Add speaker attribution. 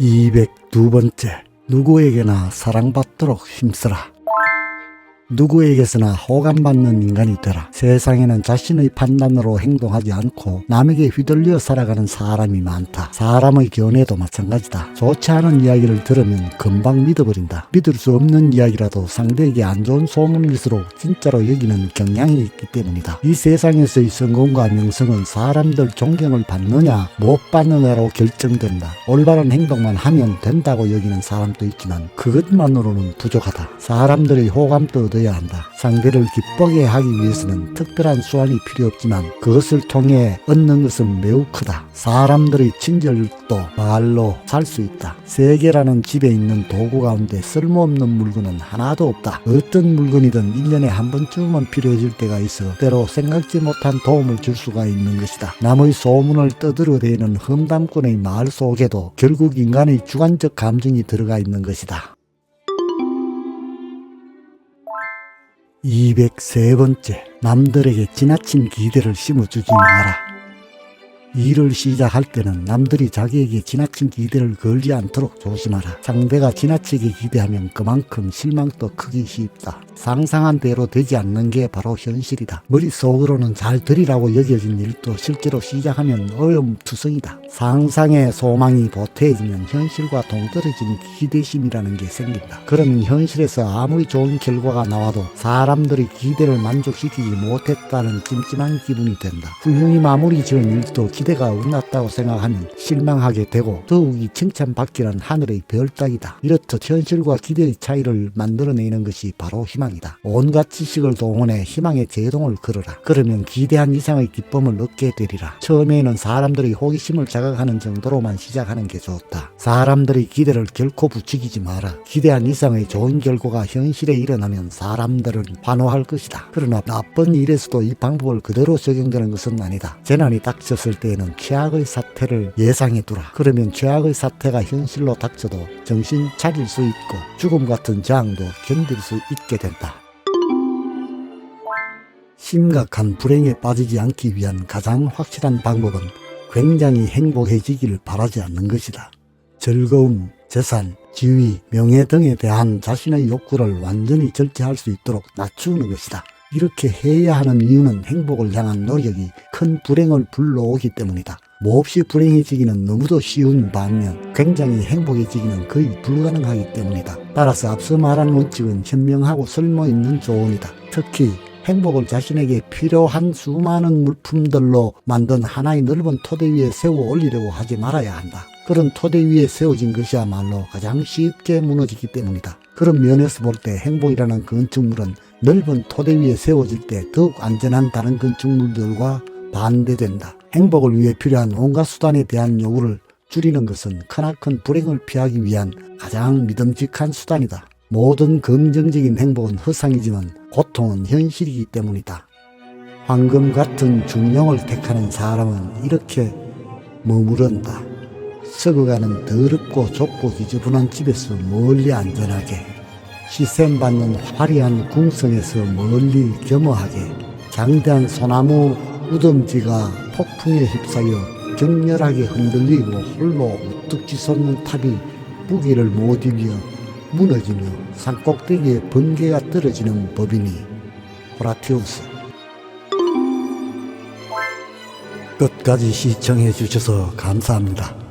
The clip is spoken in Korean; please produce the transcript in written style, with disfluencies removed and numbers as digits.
Speaker 1: 202번째. 누구에게나 사랑받도록 힘쓰라. 누구에게서나 호감받는 인간이 되라. 세상에는 자신의 판단으로 행동하지 않고 남에게 휘둘려 살아가는 사람이 많다. 사람의 견해도 마찬가지다. 좋지 않은 이야기를 들으면 금방 믿어버린다. 믿을 수 없는 이야기라도 상대에게 안 좋은 소문일수록 진짜로 여기는 경향이 있기 때문이다. 이 세상에서의 성공과 명성은 사람들 존경을 받느냐 못 받느냐로 결정된다. 올바른 행동만 하면 된다고 여기는 사람도 있지만 그것만으로는 부족하다. 사람들의 호감도 얻어야 한다. 상대를 기쁘게 하기 위해서는 특별한 수완이 필요 없지만 그것을 통해 얻는 것은 매우 크다. 사람들의 친절도 말로 살 수 있다. 세계라는 집에 있는 도구 가운데 쓸모없는 물건은 하나도 없다. 어떤 물건이든 1년에 한 번쯤은 필요해질 때가 있어 때로 생각지 못한 도움을 줄 수가 있는 것이다. 남의 소문을 떠들어대는 험담꾼의 말 속에도 결국 인간의 주관적 감정이 들어가 있는 것이다. 203번째. 남들에게 지나친 기대를 심어주지 마라. 일을 시작할 때는 남들이 자기에게 지나친 기대를 걸지 않도록 조심하라. 상대가 지나치게 기대하면 그만큼 실망도 크기 쉽다. 상상한 대로 되지 않는 게 바로 현실이다. 머릿속으로는 잘 되리라고 여겨진 일도 실제로 시작하면 어염투성이다. 상상의 소망이 보태지면 현실과 동떨어진 기대심이라는 게 생긴다. 그러면 현실에서 아무리 좋은 결과가 나와도 사람들이 기대를 만족시키지 못했다는 찜찜한 기분이 된다. 훌륭히 마무리 지은 일도 기대가 어긋났다고 생각하면 실망하게 되고 더욱이 칭찬받기란 하늘의 별 따기다. 이렇듯 현실과 기대의 차이를 만들어내는 것이 바로 희망이다. 온갖 지식을 동원해 희망의 제동을 걸어라. 그러면 기대한 이상의 기쁨을 얻게 되리라. 처음에는 사람들의 호기심을 자극하는 정도로만 시작하는 게 좋다. 사람들의 기대를 결코 부추기지 마라. 기대한 이상의 좋은 결과가 현실에 일어나면 사람들은 환호할 것이다. 그러나 나쁜 일에서도 이 방법을 그대로 적용되는 것은 아니다. 재난이 닥쳤을 때에는 최악의 사태를 예상해두라. 그러면 최악의 사태가 현실로 닥쳐도 정신 차릴 수 있고 죽음 같은 저항도 견딜 수 있게 된다. 심각한 불행에 빠지지 않기 위한 가장 확실한 방법은 굉장히 행복해지기를 바라지 않는 것이다. 즐거움, 재산, 지위, 명예 등에 대한 자신의 욕구를 완전히 절제할 수 있도록 낮추는 것이다. 이렇게 해야 하는 이유는 행복을 향한 노력이 큰 불행을 불러오기 때문이다. 몹시 불행해지기는 너무도 쉬운 반면 굉장히 행복해지기는 거의 불가능하기 때문이다. 따라서 앞서 말한 원칙은 현명하고 쓸모있는 조언이다. 특히 행복을 자신에게 필요한 수많은 물품들로 만든 하나의 넓은 토대 위에 세워 올리려고 하지 말아야 한다. 그런 토대 위에 세워진 것이야말로 가장 쉽게 무너지기 때문이다. 그런 면에서 볼 때 행복이라는 건축물은 넓은 토대 위에 세워질 때 더욱 안전한 다른 건축물들과 반대된다. 행복을 위해 필요한 온갖 수단에 대한 요구를 줄이는 것은 크나큰 불행을 피하기 위한 가장 믿음직한 수단이다. 모든 긍정적인 행복은 허상이지만 고통은 현실이기 때문이다. 황금 같은 중용을 택하는 사람은 이렇게 머무른다. 썩어가는 더럽고 좁고 지저분한 집에서 멀리 안전하게, 시샘받는 화려한 궁성에서 멀리 겸허하게, 장대한 소나무 우덤지가 폭풍에 휩싸여 격렬하게 흔들리고 홀로 우뚝 치솟는 탑이 무게를 못 이겨 무너지며 산꼭대기에 번개가 떨어지는 법이니. 호라티우스. 끝까지 시청해 주셔서 감사합니다.